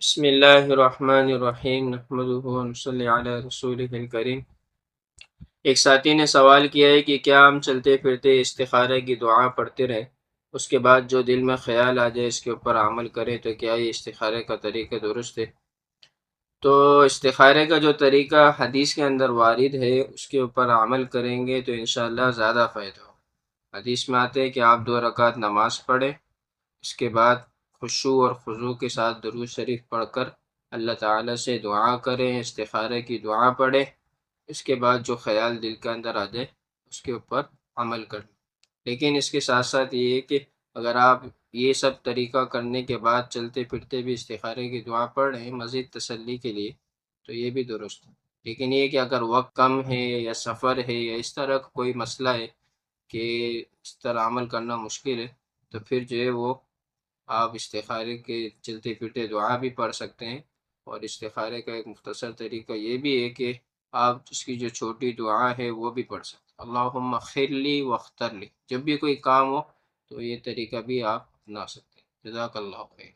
بسم اللہ الرحمن الرحیم نحمدہ ونصلی علی رسولہ الکریم۔ ایک ساتھی نے سوال کیا ہے کہ کیا ہم چلتے پھرتے استخارہ کی دعا پڑھتے رہیں، اس کے بعد جو دل میں خیال آ جائے اس کے اوپر عمل کریں تو کیا یہ استخارے کا طریقہ درست ہے؟ تو استخارے کا جو طریقہ حدیث کے اندر وارد ہے اس کے اوپر عمل کریں گے تو انشاءاللہ زیادہ فائدہ ہو۔ حدیث میں آتے ہیں کہ آپ 2 رکعت نماز پڑھیں، اس کے بعد خشوع اور خضوع کے ساتھ درود شریف پڑھ کر اللہ تعالیٰ سے دعا کریں، استخارے کی دعا پڑھیں، اس کے بعد جو خیال دل کے اندر آ جائے اس کے اوپر عمل کریں۔ لیکن اس کے ساتھ ساتھ یہ ہے کہ اگر آپ یہ سب طریقہ کرنے کے بعد چلتے پھرتے بھی استخارے کی دعا پڑھ رہے ہیں مزید تسلی کے لیے تو یہ بھی درست ہے۔ لیکن یہ کہ اگر وقت کم ہے یا سفر ہے یا اس طرح کا کوئی مسئلہ ہے کہ اس طرح عمل کرنا مشکل ہے تو پھر جو ہے وہ آپ استخارے کے چلتے پھرتے دعا بھی پڑھ سکتے ہیں۔ اور استخارے کا ایک مختصر طریقہ یہ بھی ہے کہ آپ اس کی جو چھوٹی دعا ہے وہ بھی پڑھ سکتے ہیں، اللہم اغفر لی واختر لی۔ جب بھی کوئی کام ہو تو یہ طریقہ بھی آپ اپنا سکتے ہیں۔ جزاک اللہ خیر۔